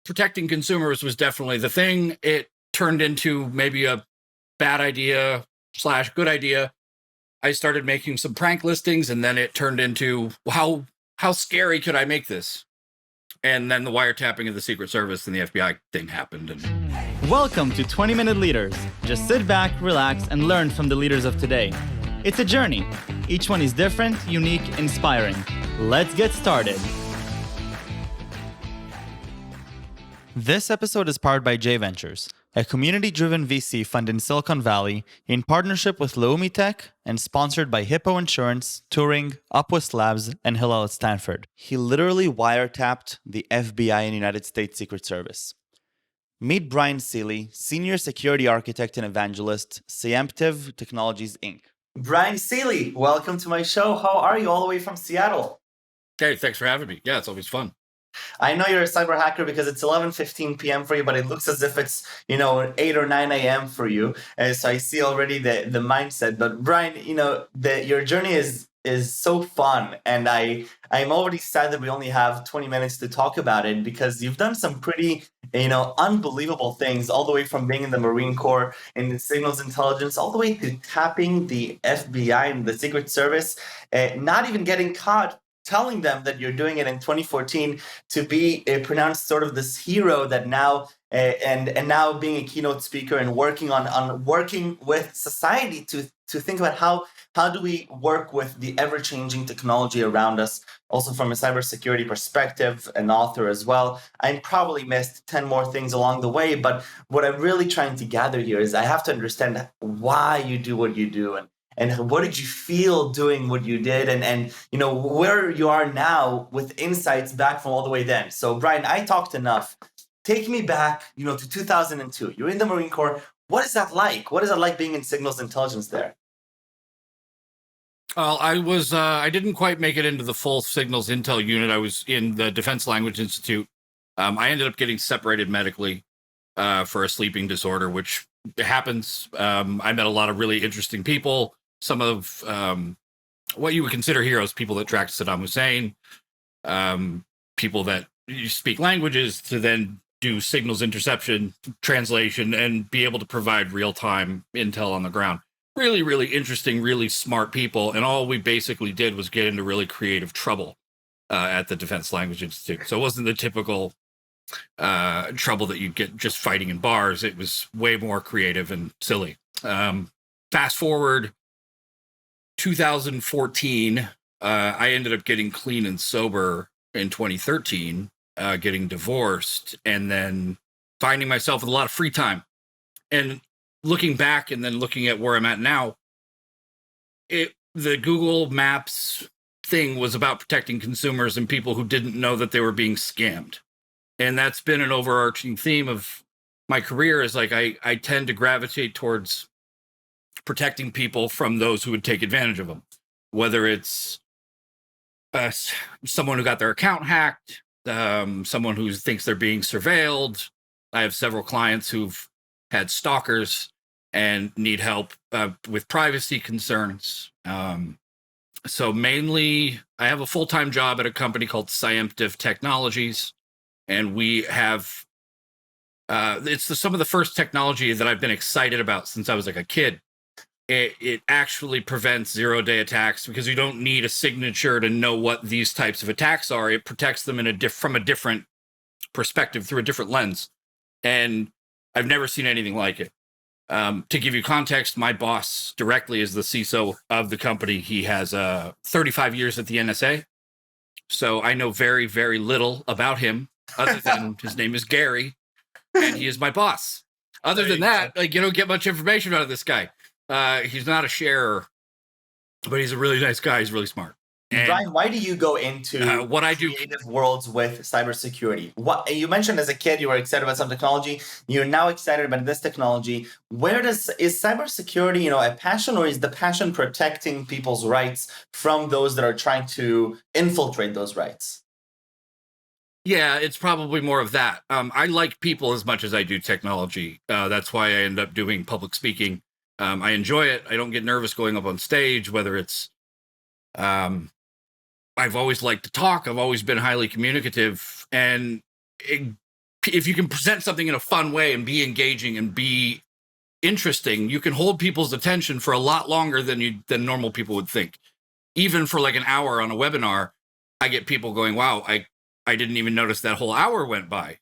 protecting consumers was definitely the thing. It turned into maybe a bad idea / good idea. I started making some prank listings, and then it turned into how scary could I make this? And then the wiretapping of the Secret Service and the FBI thing happened. And welcome to 20-Minute Leaders. Just sit back, relax, and learn from the leaders of today. It's a journey. Each one is different, unique, inspiring. Let's get started. This episode is powered by J Ventures, a community-driven VC fund in Silicon Valley in partnership with Leumi Tech and sponsored by Hippo Insurance, Turing, Upwest Labs, and Hillel at Stanford. He literally wiretapped the FBI and United States Secret Service. Meet Bryan Seely, Senior Security Architect and Evangelist, Cyemptive Technologies, Inc. Bryan Seely, welcome to my show. How are you all the way from Seattle? Hey, thanks for having me. Yeah, it's always fun. I know you're a cyber hacker because it's 11:15 p.m. for you, but it looks as if it's 8 or 9 a.m. for you. So I see already the mindset. But Bryan, your journey is so fun, and I'm already sad that we only have 20 minutes to talk about it because you've done some pretty unbelievable things, all the way from being in the Marine Corps in the signals intelligence, all the way to tapping the FBI and the Secret Service, not even getting caught, telling them that you're doing it in 2014, to be pronounced sort of this hero that now and now being a keynote speaker and working on working with society to think about how do we work with the ever-changing technology around us, also from a cybersecurity perspective, an author as well. I probably missed 10 more things along the way, but what I'm really trying to gather here is I have to understand why you do what you do, and what did you feel doing what you did, and where you are now with insights back from all the way then. So Bryan, I talked enough. Take me back, to 2002. You're in the Marine Corps. What is that like? What is it like being in signals intelligence there? Well, I didn't quite make it into the full signals intel unit. I was in the Defense Language Institute. I ended up getting separated medically for a sleeping disorder, which happens. I met a lot of really interesting people. Some of what you would consider heroes, people that tracked Saddam Hussein, people that speak languages to then do signals interception, translation, and be able to provide real-time intel on the ground. Really, really interesting, really smart people. And all we basically did was get into really creative trouble at the Defense Language Institute. So it wasn't the typical trouble that you'd get just fighting in bars. It was way more creative and silly. Fast forward 2014, I ended up getting clean and sober in 2013, getting divorced, and then finding myself with a lot of free time. And looking back and then looking at where I'm at now, the Google Maps thing was about protecting consumers and people who didn't know that they were being scammed. And that's been an overarching theme of my career, is like I tend to gravitate towards protecting people from those who would take advantage of them, whether it's someone who got their account hacked, someone who thinks they're being surveilled. I have several clients who've had stalkers and need help with privacy concerns. So mainly, I have a full-time job at a company called Cyemptive Technologies, and we have it's some of the first technology that I've been excited about since I was like a kid. It actually prevents zero-day attacks because you don't need a signature to know what these types of attacks are. It protects them from a different perspective, through a different lens. And I've never seen anything like it. To give you context, my boss directly is the CISO of the company. He has 35 years at the NSA. So I know very, very little about him, other than his name is Gary, and he is my boss. Other than that, you don't get much information out of this guy. He's not a sharer, but he's a really nice guy. He's really smart. And Bryan, why do you go into what I do creative worlds with cybersecurity? What you mentioned as a kid, you were excited about some technology. You're now excited about this technology. Is cybersecurity, a passion, or is the passion protecting people's rights from those that are trying to infiltrate those rights? Yeah, it's probably more of that. I like people as much as I do technology. That's why I end up doing public speaking. I enjoy it. I don't get nervous going up on stage, whether it's I've always liked to talk. I've always been highly communicative, and if you can present something in a fun way and be engaging and be interesting, you can hold people's attention for a lot longer than normal people would think. Even for like an hour on a webinar, I get people going, wow, I didn't even notice that whole hour went by,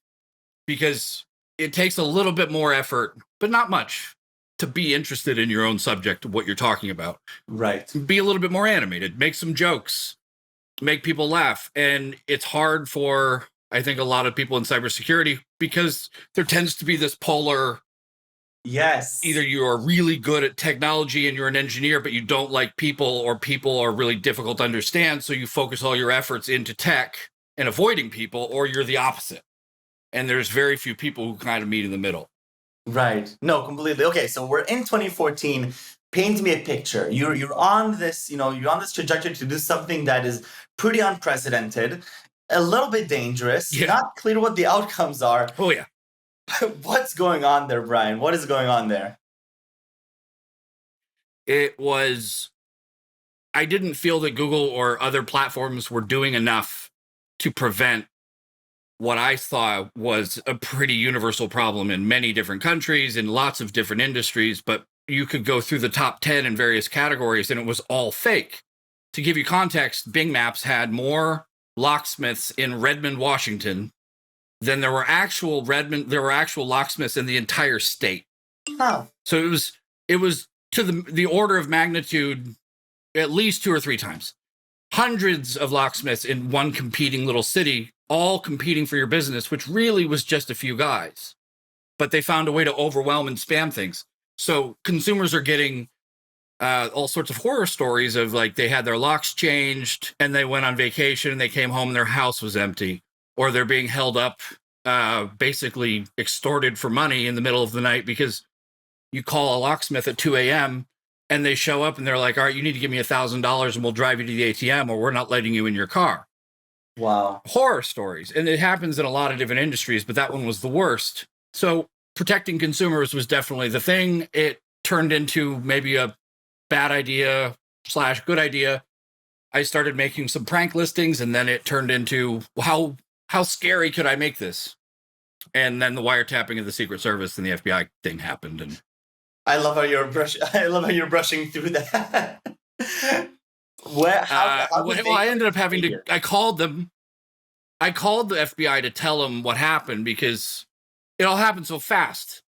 because it takes a little bit more effort, but not much, to be interested in your own subject, what you're talking about. Right. Be a little bit more animated, make some jokes, make people laugh. And it's hard for, I think, a lot of people in cybersecurity, because there tends to be this polar, yes, either you are really good at technology and you're an engineer, but you don't like people, or people are really difficult to understand, so you focus all your efforts into tech and avoiding people, or you're the opposite. And there's very few people who kind of meet in the middle. Right. No, completely. Okay, so we're in 2014. Paint me a picture. You're on this, you're on this trajectory to do something that is pretty unprecedented, a little bit dangerous, not clear what the outcomes are. Oh, yeah. What's going on there, Bryan? What is going on there? I didn't feel that Google or other platforms were doing enough to prevent what I thought was a pretty universal problem in many different countries, in lots of different industries, but you could go through the top 10 in various categories and it was all fake. To give you context, Bing Maps had more locksmiths in Redmond, Washington than there were actual locksmiths in the entire state. Huh. So it was to the order of magnitude at least 2 or 3 times. Hundreds of locksmiths in one competing little city, all competing for your business, which really was just a few guys. But they found a way to overwhelm and spam things. So consumers are getting all sorts of horror stories of, like, they had their locks changed and they went on vacation and they came home and their house was empty, or they're being held up, basically extorted for money in the middle of the night, because you call a locksmith at 2 a.m. and they show up and they're like, all right, you need to give me $1,000 and we'll drive you to the ATM, or we're not letting you in your car. Wow. Horror stories. And it happens in a lot of different industries, but that one was the worst. So protecting consumers was definitely the thing. It turned into maybe a bad idea / good idea. I started making some prank listings, and then it turned into, how scary could I make this? And then the wiretapping of the Secret Service and the FBI thing happened. And I love how you're brushing through that. I ended up having to. I called the FBI to tell them what happened, because it all happened so fast.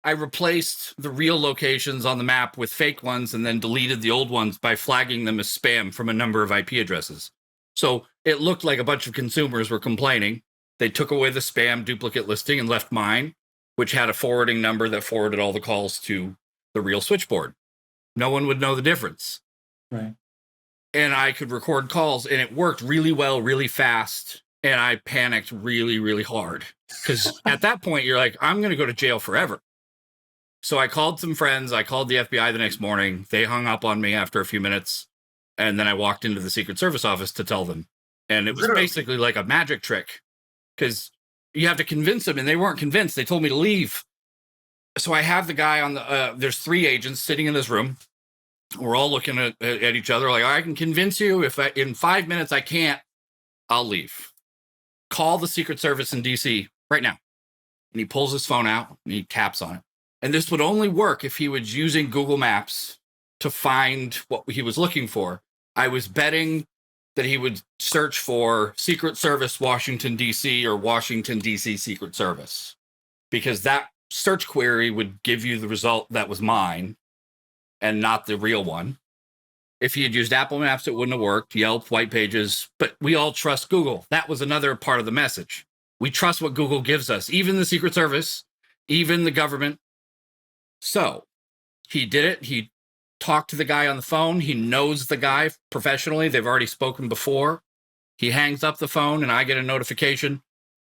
I replaced the real locations on the map with fake ones, and then deleted the old ones by flagging them as spam from a number of IP addresses. So it looked like a bunch of consumers were complaining. They took away the spam duplicate listing and left mine, which had a forwarding number that forwarded all the calls to the real switchboard. No one would know the difference. Right. And I could record calls, and it worked really well, really fast. And I panicked really, really hard, because at that point you're like, I'm going to go to jail forever. So I called some friends. I called the FBI the next morning. They hung up on me after a few minutes. And then I walked into the Secret Service office to tell them. And it was basically like a magic trick, because you have to convince them, and they weren't convinced. They told me to leave. So I have the guy on there's 3 agents sitting in this room. We're all looking at each other like, I can convince you. If in 5 minutes I can't, I'll leave. Call the Secret Service in DC right now. And he pulls his phone out and he taps on it. And this would only work if he was using Google Maps to find what he was looking for. I was betting that he would search for Secret Service Washington, D.C. or Washington, D.C. Secret Service, because that search query would give you the result that was mine and not the real one. If he had used Apple Maps, it wouldn't have worked. Yelp, White Pages, but we all trust Google. That was another part of the message. We trust what Google gives us, even the Secret Service, even the government. So he did it. He talked to the guy on the phone. He knows the guy professionally. They've already spoken before. He hangs up the phone and I get a notification,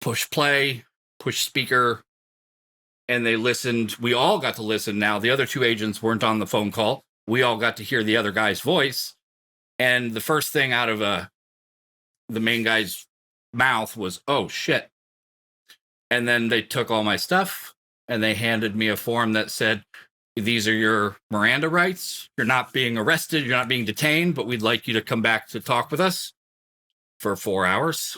push play, push speaker, and they listened. We all got to listen now. The other 2 agents weren't on the phone call. We all got to hear the other guy's voice. And the first thing out of the main guy's mouth was, oh, shit. And then they took all my stuff and they handed me a form that said, these are your Miranda rights. You're not being arrested. You're not being detained, but we'd like you to come back to talk with us for 4 hours.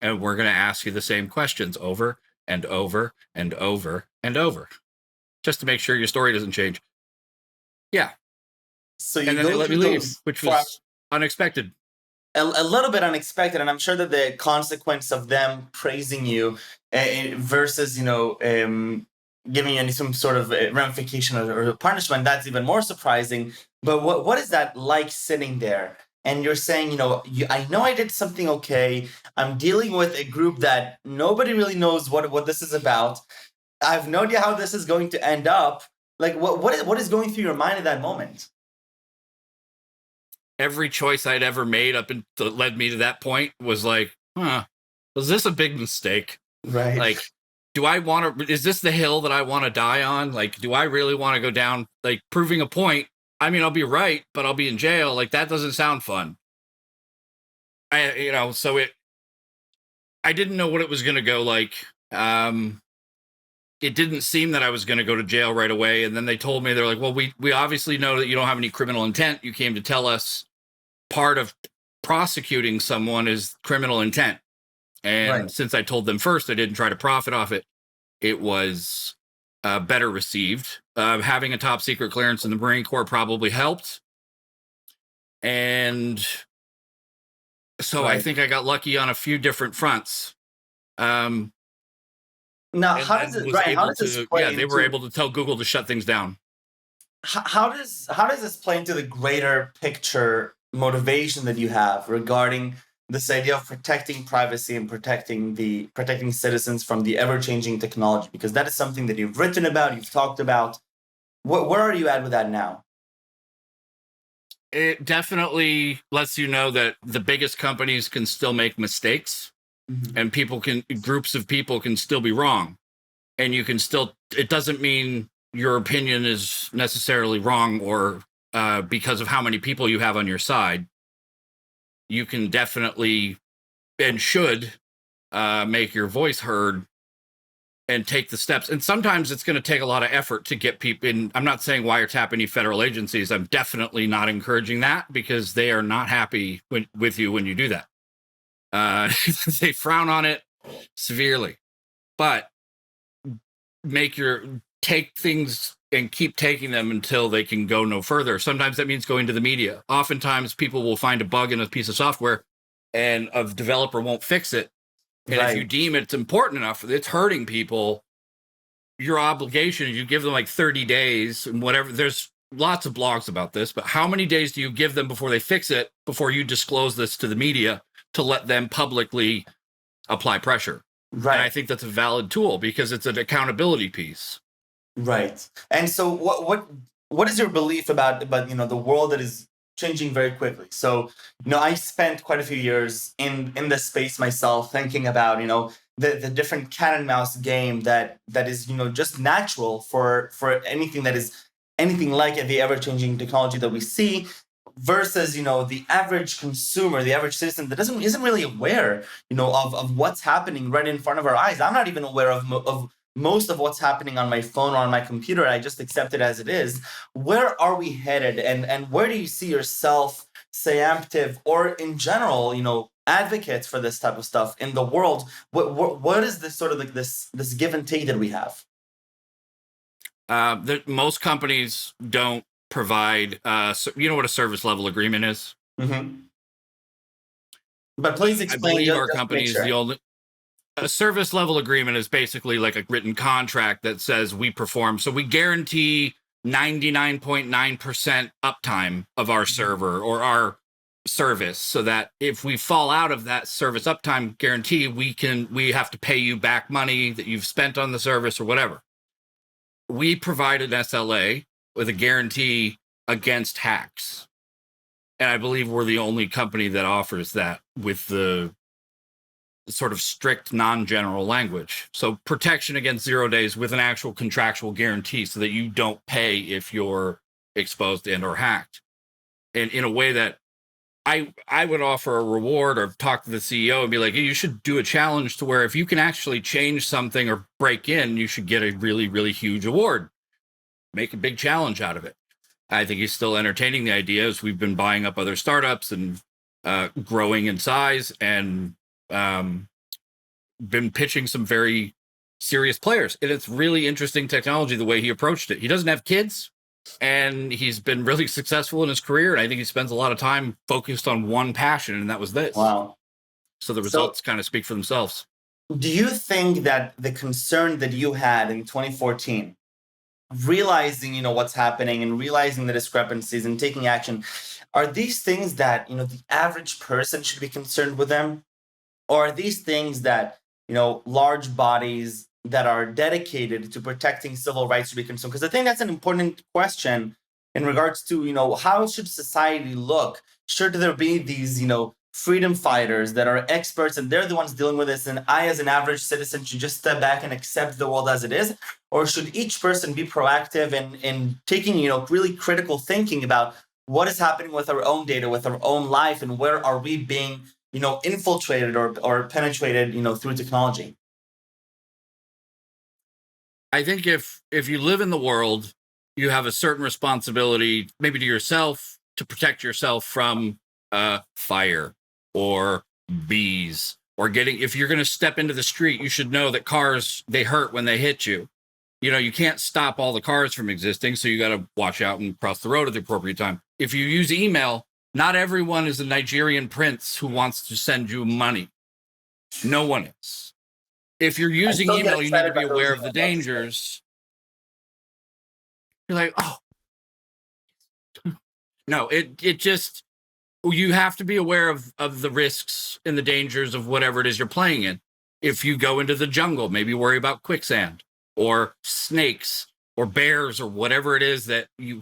and we're going to ask you the same questions over and over and over and over, just to make sure your story doesn't change. Yeah. So you And then they go let me through leave, those which was unexpected. a little bit unexpected, and I'm sure that the consequence of them praising you versus giving you any some sort of ramification or punishment, that's even more surprising. But what is that like sitting there and you're saying, I know I did something okay. I'm dealing with a group that nobody really knows what this is about. I have no idea how this is going to end up. Like what is going through your mind at that moment? Every choice I'd ever made up and that led me to that point was like, was this a big mistake? Right. Like, do I want to, is this the hill that I want to die on? Like, do I really want to go down, like proving a point? I mean, I'll be right, but I'll be in jail. Like, that doesn't sound fun. So I didn't know what it was going to go like. It didn't seem that I was going to go to jail right away. And then they told me, they're like, well, we obviously know that you don't have any criminal intent. You came to tell us part of prosecuting someone is criminal intent. And since I told them first, I didn't try to profit off it. It was better received. Having a top secret clearance in the Marine Corps probably helped. And so I think I got lucky on a few different fronts. Now, how does it, Bryan, how does this play they were able to tell Google to shut things down. How does this play into the greater picture motivation that you have regarding this idea of protecting privacy and protecting citizens from the ever-changing technology? Because that is something that you've written about, you've talked about. Where are you at with that now? It definitely lets you know that the biggest companies can still make mistakes. And groups of people can still be wrong, and you can still, it doesn't mean your opinion is necessarily wrong or because of how many people you have on your side. You can definitely and should make your voice heard and take the steps. And sometimes it's going to take a lot of effort to get people in. I'm not saying wiretap any federal agencies. I'm definitely not encouraging that, because they are not happy with you when you do that. They frown on it severely, but take things and keep taking them until they can go no further. Sometimes that means going to the media. Oftentimes people will find a bug in a piece of software and a developer won't fix it. And if you deem it's important enough, it's hurting people, your obligation is you give them like 30 days and whatever. There's lots of blogs about this, but how many days do you give them before they fix it, before you disclose this to the media, to let them publicly apply pressure? Right. And I think that's a valid tool because it's an accountability piece. Right. And so what is your belief about the world that is changing very quickly? So, I spent quite a few years in this space myself, thinking about, the different cat and mouse game that is, just natural for anything that is anything like the ever-changing technology that we see, versus the average consumer, the average citizen that isn't really aware of what's happening right in front of our eyes. I'm not even aware of most of what's happening on my phone or on my computer. I just accept it as it is. Where are we headed, and where do you see yourself, Cyemptive, or in general, advocates for this type of stuff in the world? What is this sort of like this give and take that we have? Most companies don't provide, you know what a service level agreement is? Mm-hmm. But please explain. I believe our company is the only. A service level agreement is basically like a written contract that says we perform. So we guarantee 99.9% uptime of our server or our service, so that if we fall out of that service uptime guarantee, we have to pay you back money that you've spent on the service or whatever. We provide an SLA with a guarantee against hacks. And I believe we're the only company that offers that with the sort of strict non-general language. So protection against 0 days with an actual contractual guarantee so that you don't pay if you're exposed and or hacked. And in a way that I would offer a reward or talk to the CEO and be like, hey, you should do a challenge to where if you can actually change something or break in, you should get a really, really huge award. Make a big challenge out of it. I think he's still entertaining the idea as we've been buying up other startups and growing in size and been pitching some very serious players. And it's really interesting technology, the way he approached it. He doesn't have kids, and he's been really successful in his career. And I think he spends a lot of time focused on one passion, and that was this. Wow. So the results kind of speak for themselves. Do you think that the concern that you had in 2014, realizing, what's happening and realizing the discrepancies and taking action, are these things that, the average person should be concerned with them? Or are these things that, large bodies that are dedicated to protecting civil rights should be concerned? Because I think that's an important question in regards to, how should society look? Should there be these, freedom fighters that are experts and they're the ones dealing with this, and I as an average citizen should just step back and accept the world as it is? Or should each person be proactive in taking, really critical thinking about what is happening with our own data, with our own life, and where are we being, infiltrated or penetrated, through technology? I think if you live in the world, you have a certain responsibility, maybe to yourself, to protect yourself from fire or bees, or if you're going to step into the street, you should know that cars, they hurt when they hit you. You can't stop all the cars from existing, so you got to watch out and cross the road at the appropriate time. If you use email, not everyone is a Nigerian prince who wants to send you money. No one is. If you're using email, you need to be aware of the dangers. You're like, oh. No, it just, you have to be aware of the risks and the dangers of whatever it is you're playing in. If you go into the jungle, maybe worry about quicksand or snakes or bears or whatever it is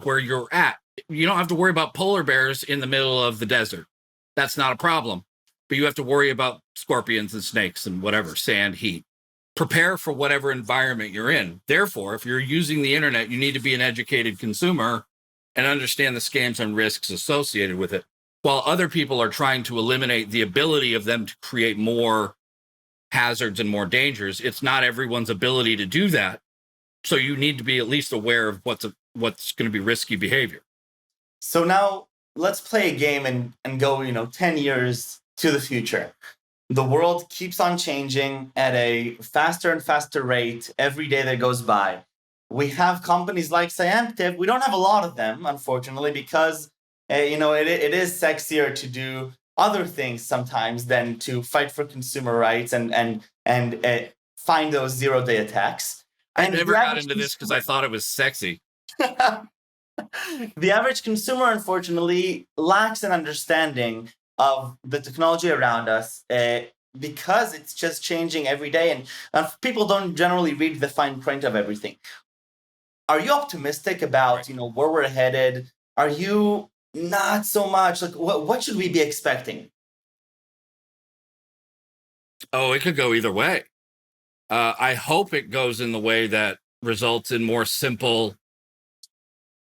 where you're at. You don't have to worry about polar bears in the middle of the desert. That's not a problem. But you have to worry about scorpions and snakes and whatever, sand, heat. Prepare for whatever environment you're in. Therefore, if you're using the internet, you need to be an educated consumer and understand the scams and risks associated with it, while other people are trying to eliminate the ability of them to create more hazards and more dangers. It's not everyone's ability to do that. So you need to be at least aware of what's going to be risky behavior. So now let's play a game and go, 10 years to the future. The world keeps on changing at a faster and faster rate every day that goes by. We have companies like Cyemptive. We don't have a lot of them, unfortunately, because it is sexier to do other things sometimes than to fight for consumer rights and find those zero-day attacks. I never got into this because I thought it was sexy. The average consumer, unfortunately, lacks an understanding of the technology around us because it's just changing every day, and people don't generally read the fine print of everything. Are you optimistic about where we're headed? Are you not so much? Like, what should we be expecting? Oh, it could go either way. I hope it goes in the way that results in more simple,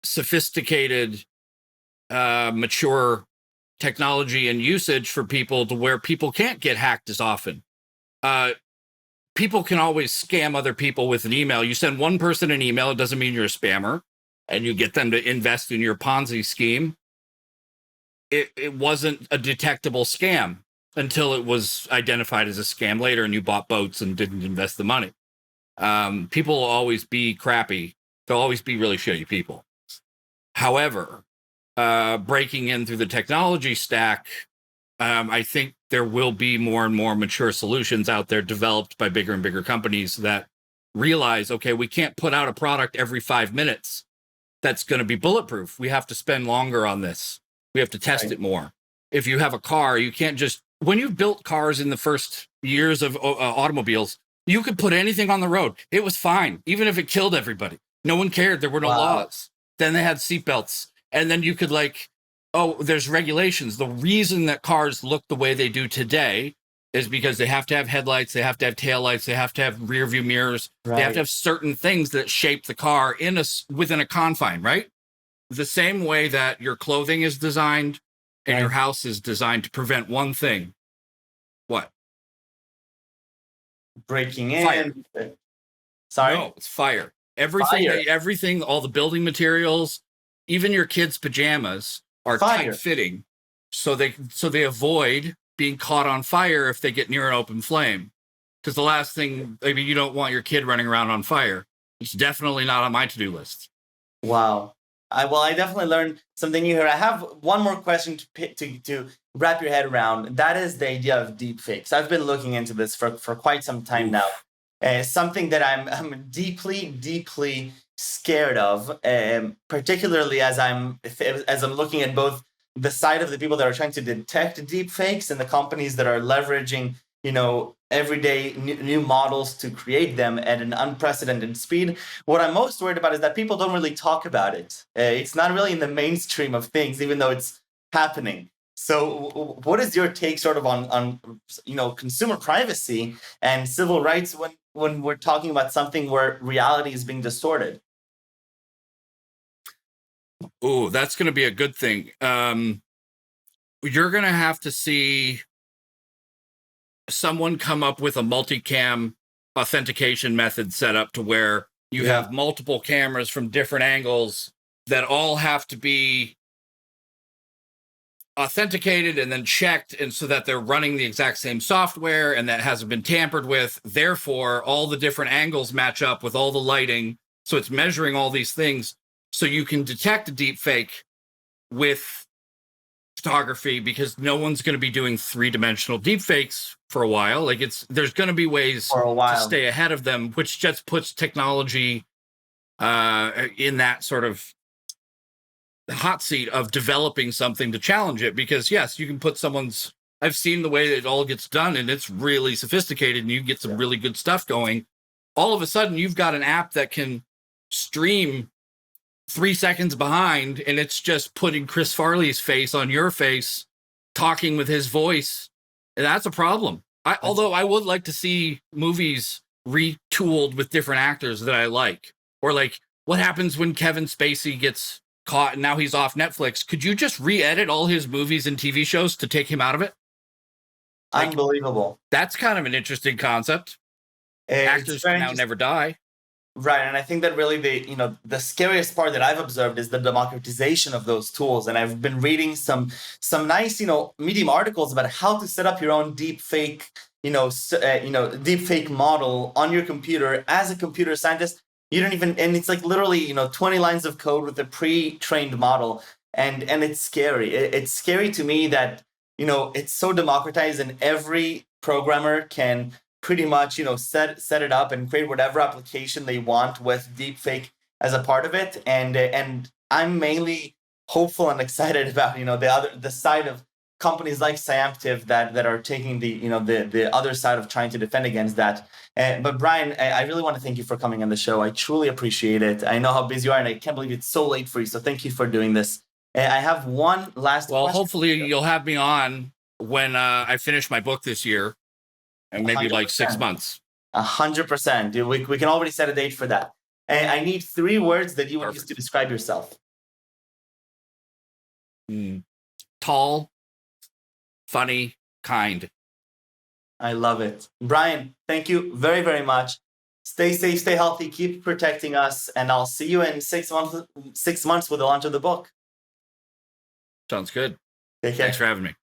sophisticated, mature technology and usage for people, to where people can't get hacked as often. People can always scam other people with an email. You send one person an email, it doesn't mean you're a spammer, and you get them to invest in your Ponzi scheme. It wasn't a detectable scam until it was identified as a scam later and you bought boats and didn't invest the money. People will always be crappy. They'll always be really shitty people. However, breaking in through the technology stack, I think there will be more and more mature solutions out there developed by bigger and bigger companies that realize, okay, we can't put out a product every 5 minutes that's going to be bulletproof. We have to spend longer on this. We have to test it more. If you have a car, you can't just, when you've built cars in the first years of automobiles, you could put anything on the road. It was fine, even if it killed everybody. No one cared. There were no laws. Then they had seatbelts. And then you could there's regulations. The reason that cars look the way they do today is because they have to have headlights, they have to have taillights, they have to have rear view mirrors. Right. They have to have certain things that shape the car within a confine, right? The same way that your clothing is designed and your house is designed to prevent one thing. What? Breaking in. Fire. Sorry? No, it's fire. Everything, all the building materials, even your kids' pajamas are tight-fitting, so they avoid being caught on fire if they get near an open flame. because the last thing, I mean, you don't want your kid running around on fire. It's definitely not on my to-do list. Wow. I definitely learned something new here. I have one more question to wrap your head around. That is the idea of deepfakes. I've been looking into this for quite some time now. Something that I'm deeply scared of, particularly as I'm looking at both the side of the people that are trying to detect deepfakes and the companies that are leveraging, everyday new models to create them at an unprecedented speed. What I'm most worried about is that people don't really talk about it. It's not really in the mainstream of things, even though it's happening. So what is your take sort of on consumer privacy and civil rights when we're talking about something where reality is being distorted? Oh, that's going to be a good thing. You're going to have to see someone come up with a multicam authentication method set up to where you have multiple cameras from different angles that all have to be authenticated and then checked, and so that they're running the exact same software and that hasn't been tampered with. Therefore, all the different angles match up with all the lighting. So it's measuring all these things so you can detect a deep fake with photography, because no one's going to be doing three-dimensional deepfakes for a while. Like, there's going to be ways to stay ahead of them, which just puts technology in that sort of hot seat of developing something to challenge it. Because yes, you can put I've seen the way that it all gets done, and it's really sophisticated, and you get some really good stuff going. All of a sudden, you've got an app that can stream 3 seconds behind, and it's just putting Chris Farley's face on your face, talking with his voice. And that's a problem. Although I would like to see movies retooled with different actors that I like. Or like, what happens when Kevin Spacey gets caught and now he's off Netflix? Could you just re-edit all his movies and TV shows to take him out of it? Like, unbelievable. That's kind of an interesting concept. Actors can now never die. Right, and I think that really the scariest part that I've observed is the democratization of those tools. And I've been reading some nice Medium articles about how to set up your own deepfake deepfake model on your computer as a computer scientist. You don't even, and it's like literally 20 lines of code with a pre-trained model, and it's scary. It's scary to me that it's so democratized and every programmer can pretty much set it up and create whatever application they want with deepfake as a part of it. And I'm mainly hopeful and excited about the side of companies like Cyemptive that are taking the other side of trying to defend against that. But Bryan, I really want to thank you for coming on the show. I truly appreciate it. I know how busy you are, and I can't believe it's so late for you. So thank you for doing this. I have one last question. Hopefully you'll have me on when I finish my book this year. And maybe 100%. Like 6 months. 100%. We can already set a date for that. And I need 3 words that you would use to describe yourself. Tall, funny, kind. I love it. Bryan, thank you very, very much. Stay safe, stay healthy, keep protecting us, and I'll see you in 6 months. 6 months with the launch of the book. Sounds good. Take care. Thanks for having me.